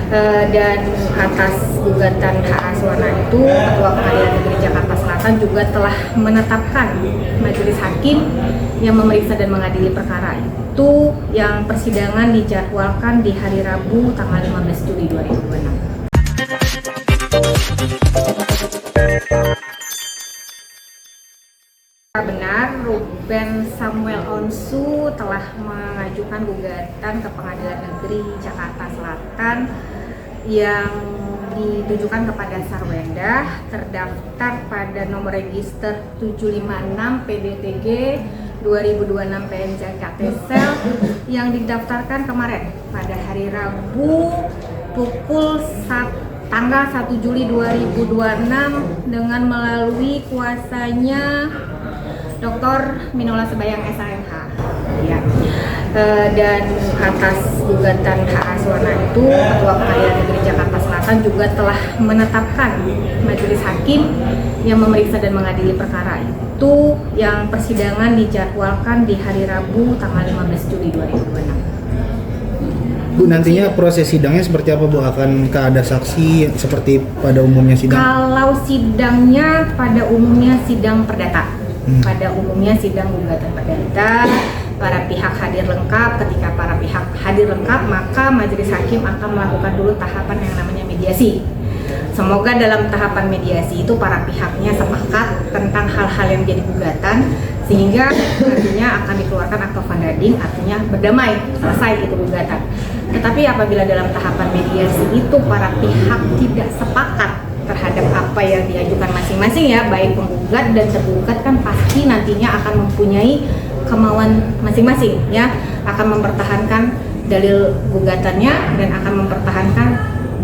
Dan atas gugatan hak asuh anak itu, Ketua Pengadilan Negeri Jakarta Selatan juga telah menetapkan majelis hakim yang memeriksa dan mengadili perkara itu, yang persidangan dijadwalkan di hari Rabu tanggal 15 Juli 2026. Benar, Ruben Samuel Onsu telah mengajukan gugatan ke Pengadilan Negeri Jakarta Selatan yang ditujukan kepada Sarwenda, terdaftar pada nomor register 756 PDTG 2026 PNJKTsel yang didaftarkan kemarin pada hari Rabu pukul tanggal 1 Juli 2026 dengan melalui kuasanya Dr. Minola Sebayang SAMH, ya. Dan atas gugatan hak asuh anak itu, Ketua Pengadilan Negeri Jakarta Selatan juga telah menetapkan majelis hakim yang memeriksa dan mengadili perkara itu, yang persidangan dijadwalkan di hari Rabu tanggal 15 Juli 2026. Bu, nantinya proses sidangnya seperti apa, Bu? Akankah ada saksi seperti pada umumnya sidang? Kalau sidangnya pada umumnya sidang perdata. Pada umumnya sidang gugatan perdata, para pihak hadir lengkap. Ketika para pihak hadir lengkap, maka majelis hakim akan melakukan dulu tahapan yang namanya mediasi. Semoga dalam tahapan mediasi itu para pihaknya sepakat tentang hal-hal yang menjadi gugatan, sehingga nantinya akan dikeluarkan akta vandading, artinya berdamai, selesai itu gugatan. Tetapi apabila dalam tahapan mediasi itu para pihak tidak sepakat terhadap apa yang diajukan masing-masing, ya, baik penggugat dan tergugat kan pasti nantinya akan mempunyai kemauan masing-masing, ya, akan mempertahankan dalil gugatannya dan akan mempertahankan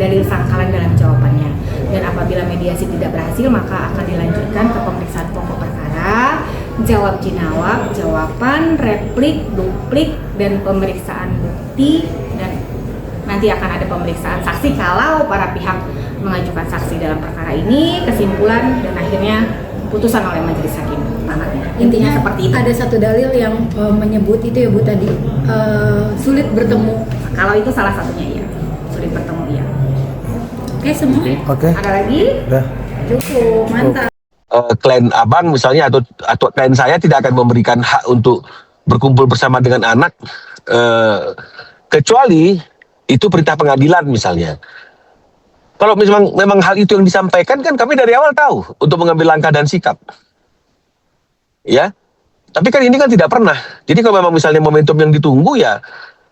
dalil sangkalan dalam jawabannya. Dan apabila mediasi tidak berhasil, maka akan dilanjutkan ke pemeriksaan pokok perkara, jawab jinawab, jawaban, replik, duplik, dan pemeriksaan bukti, dan nanti akan ada pemeriksaan saksi kalau para pihak mengajukan saksi dalam perkara ini, kesimpulan dan akhirnya putusan oleh majelis hakim. Intinya seperti itu. Ada satu dalil yang menyebut itu, ya, Bu, tadi sulit bertemu. Kalau itu salah satunya, ya, sulit bertemu, ya. Oke, semua. Oke. Ada lagi? Udah. Cukup, mantap. Klien abang misalnya atau klien saya tidak akan memberikan hak untuk berkumpul bersama dengan anak kecuali itu perintah pengadilan misalnya. Kalau memang hal itu yang disampaikan, kan kami dari awal tahu untuk mengambil langkah dan sikap, ya. Tapi kan ini kan tidak pernah. Jadi kalau memang misalnya momentum yang ditunggu, ya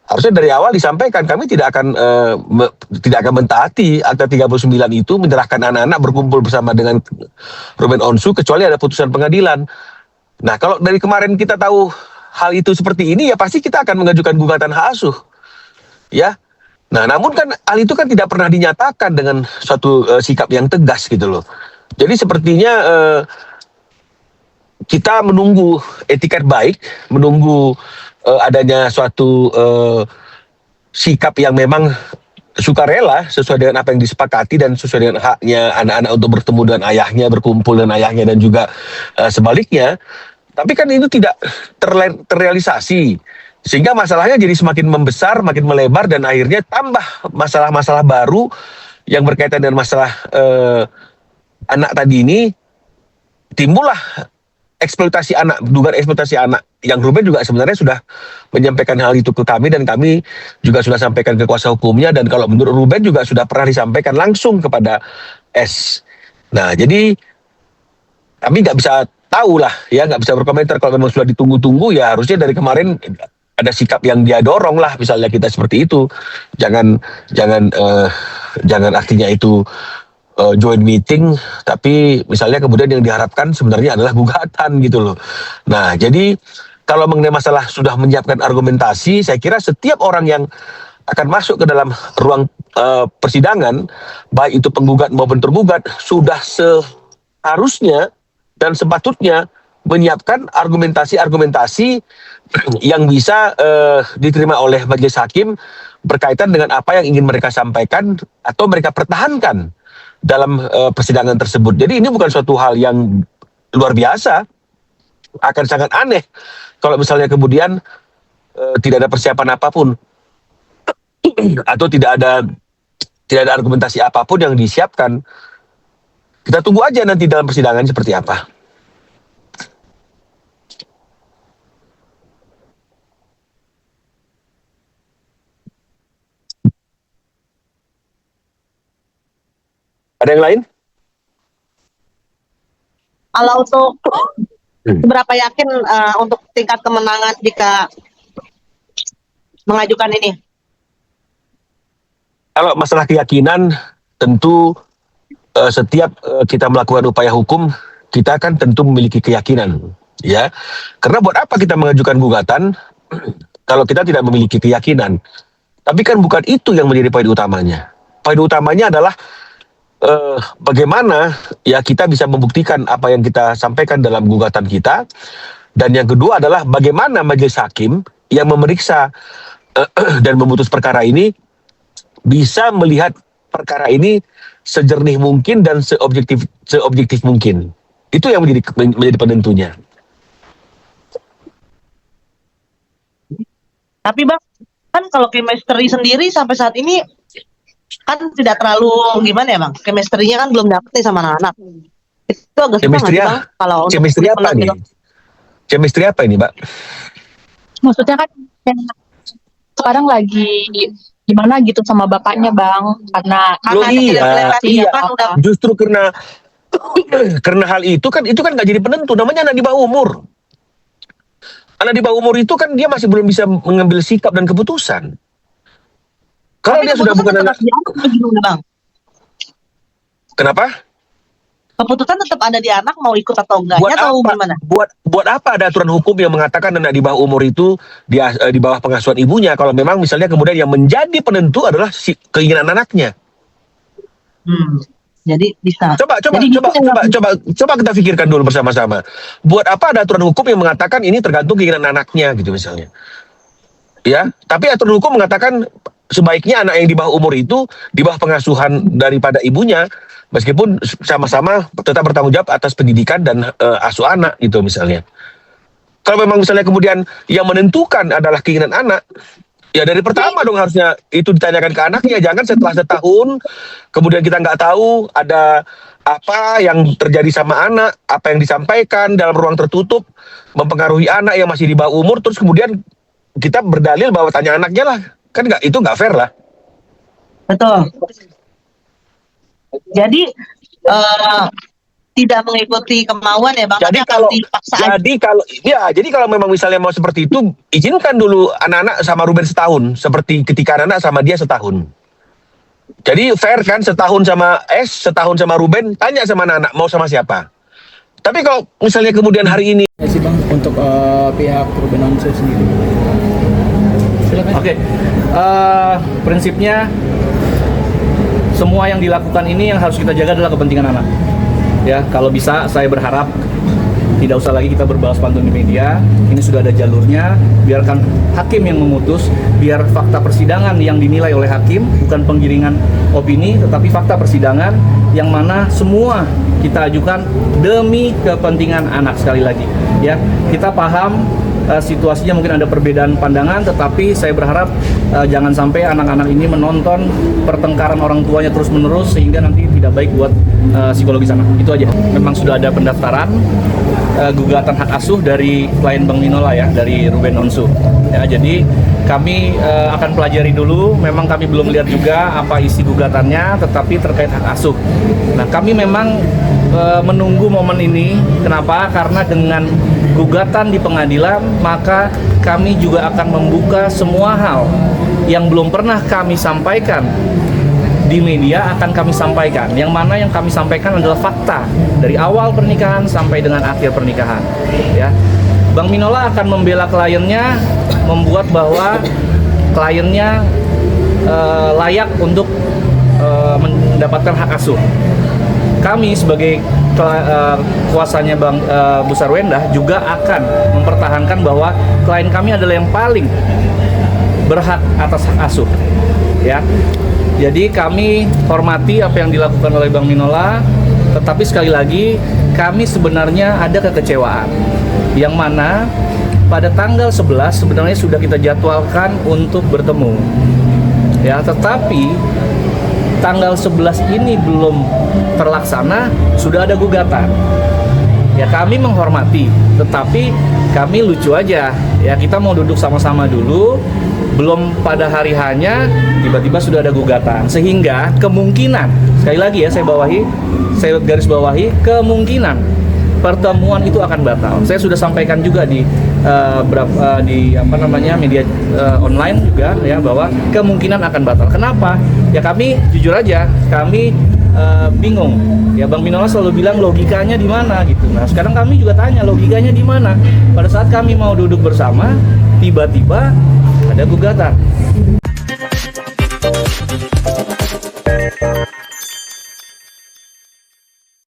harusnya dari awal disampaikan. Kami tidak akan mentaati Akta 39 itu, menyerahkan anak-anak berkumpul bersama dengan Ruben Onsu kecuali ada putusan pengadilan. Nah, kalau dari kemarin kita tahu hal itu seperti ini, ya pasti kita akan mengajukan gugatan hak asuh, ya. Nah, namun kan hal itu kan tidak pernah dinyatakan dengan suatu sikap yang tegas gitu loh. Jadi sepertinya kita menunggu etikat baik, menunggu adanya suatu sikap yang memang sukarela sesuai dengan apa yang disepakati dan sesuai dengan haknya anak-anak untuk bertemu dengan ayahnya, berkumpul dengan ayahnya, dan juga sebaliknya. Tapi kan itu tidak terrealisasi. Sehingga masalahnya jadi semakin membesar, makin melebar, dan akhirnya tambah masalah-masalah baru yang berkaitan dengan masalah anak tadi ini. Timbullah eksploitasi anak, dugaan eksploitasi anak, yang Ruben juga sebenarnya sudah menyampaikan hal itu ke kami, dan kami juga sudah sampaikan ke kuasa hukumnya, dan kalau menurut Ruben juga sudah pernah disampaikan langsung kepada S. Nah, jadi kami nggak bisa tahu lah, ya, nggak bisa berkomentar. Kalau memang sudah ditunggu-tunggu, ya harusnya dari kemarin ada sikap yang dia dorong lah, misalnya kita seperti itu. Jangan artinya itu join meeting, tapi misalnya kemudian yang diharapkan sebenarnya adalah gugatan gitu loh. Nah, jadi kalau mengenai masalah sudah menyiapkan argumentasi, saya kira setiap orang yang akan masuk ke dalam ruang persidangan, baik itu penggugat maupun tergugat, sudah seharusnya dan sepatutnya menyiapkan argumentasi-argumentasi yang bisa diterima oleh majelis hakim berkaitan dengan apa yang ingin mereka sampaikan atau mereka pertahankan dalam persidangan tersebut. Jadi ini bukan suatu hal yang luar biasa, akan sangat aneh kalau misalnya kemudian tidak ada persiapan apapun atau tidak ada tidak ada argumentasi apapun yang disiapkan. Kita tunggu aja nanti dalam persidangan seperti apa. Ada yang lain? Kalau untuk berapa yakin untuk tingkat kemenangan jika mengajukan ini? Kalau masalah keyakinan, tentu setiap kita melakukan upaya hukum, kita kan tentu memiliki keyakinan, ya. Karena buat apa kita mengajukan gugatan kalau kita tidak memiliki keyakinan? Tapi kan bukan itu yang menjadi poin utamanya. Poin utamanya adalah bagaimana ya kita bisa membuktikan apa yang kita sampaikan dalam gugatan kita, dan yang kedua adalah bagaimana majelis hakim yang memeriksa dan memutus perkara ini bisa melihat perkara ini sejernih mungkin dan seobjektif mungkin. Itu yang menjadi penentunya. Tapi Bang, kan kalau chemistry sendiri sampai saat ini kan tidak terlalu gimana ya Bang? Chemistry-nya kan belum dapet nih sama anak-anak. Itu agak susah nggak sih Bang? Kalau Chemistry apa nih? Chemistry apa ini, Mbak? Maksudnya kan sekarang lagi gimana gitu sama bapaknya Bang, karena Loh, iya. kan udah Justru karena hal itu kan nggak jadi penentu. Namanya anak di bawah umur. Anak di bawah umur itu kan dia masih belum bisa mengambil sikap dan keputusan. Kalau dia sudah bukan anak, Bang. Kenapa? Keputusan tetap ada di anak mau ikut atau enggaknya atau gimana? Buat apa ada aturan hukum yang mengatakan anak di bawah umur itu di bawah pengasuhan ibunya kalau memang misalnya kemudian yang menjadi penentu adalah keinginan anaknya. Jadi bisa. Coba kita pikirkan dulu bersama-sama. Buat apa ada aturan hukum yang mengatakan ini tergantung keinginan anaknya gitu misalnya. Ya, tapi aturan hukum mengatakan sebaiknya anak yang di bawah umur itu di bawah pengasuhan daripada ibunya. Meskipun sama-sama tetap bertanggung jawab atas pendidikan dan asuh anak gitu misalnya. Kalau memang misalnya kemudian yang menentukan adalah keinginan anak, ya dari pertama dong harusnya itu ditanyakan ke anaknya. Jangan setelah setahun kemudian kita nggak tahu ada apa yang terjadi sama anak, apa yang disampaikan dalam ruang tertutup mempengaruhi anak yang masih di bawah umur, terus kemudian kita berdalil bahwa tanya anaknya lah, kan itu nggak fair lah. Betul. Jadi tidak mengikuti kemauan ya Bang. Jadi kalau memang misalnya mau seperti itu, izinkan dulu anak-anak sama Ruben setahun, seperti ketika anak-anak sama dia setahun. Jadi fair kan, setahun sama setahun sama Ruben, tanya sama anak-anak mau sama siapa. Tapi kalau misalnya kemudian hari ini Ya sih Bang, untuk pihak Ruben Onsu sendiri. Silakan. Oke, prinsipnya semua yang dilakukan ini yang harus kita jaga adalah kepentingan anak. Ya, kalau bisa saya berharap tidak usah lagi kita berbalas pantun di media. Ini sudah ada jalurnya. Biarkan hakim yang memutus. Biar fakta persidangan yang dinilai oleh hakim bukan penggiringan opini, tetapi fakta persidangan yang mana semua kita ajukan demi kepentingan anak sekali lagi. Ya, kita paham situasinya mungkin ada perbedaan pandangan, tetapi saya berharap jangan sampai anak-anak ini menonton pertengkaran orang tuanya terus-menerus sehingga nanti tidak baik buat psikologis anak. Itu aja. Memang sudah ada pendaftaran gugatan hak asuh dari klien Bang Minola ya, dari Ruben Onsu. Ya, jadi kami akan pelajari dulu. Memang kami belum lihat juga apa isi gugatannya, tetapi terkait hak asuh. Nah, kami memang menunggu momen ini. Kenapa? Karena dengan gugatan di pengadilan, maka kami juga akan membuka semua hal yang belum pernah kami sampaikan di media akan kami sampaikan. Yang mana yang kami sampaikan adalah fakta dari awal pernikahan sampai dengan akhir pernikahan. Ya, Bang Minola akan membela kliennya, membuat bahwa kliennya layak untuk mendapatkan hak asuh. Kami sebagai kuasanya Bang Bu Sarwendah juga akan mempertahankan bahwa klien kami adalah yang paling berhak atas hak asuh. Ya, jadi kami hormati apa yang dilakukan oleh Bang Minola, tetapi sekali lagi kami sebenarnya ada kekecewaan yang mana pada tanggal 11 sebenarnya sudah kita jadwalkan untuk bertemu. Ya, tetapi tanggal 11 ini belum terlaksana, sudah ada gugatan. Ya kami menghormati, tetapi kami lucu aja. Ya kita mau duduk sama-sama dulu, belum pada hari hanya tiba-tiba sudah ada gugatan, sehingga kemungkinan, sekali lagi ya saya garis bawahi, kemungkinan pertemuan itu akan batal. Saya sudah sampaikan juga di media online juga ya, bahwa kemungkinan akan batal. Kenapa? Ya kami jujur aja, kami bingung. Ya Bang Minola selalu bilang logikanya di mana gitu. Nah, sekarang kami juga tanya logikanya di mana. Pada saat kami mau duduk bersama, tiba-tiba ada gugatan.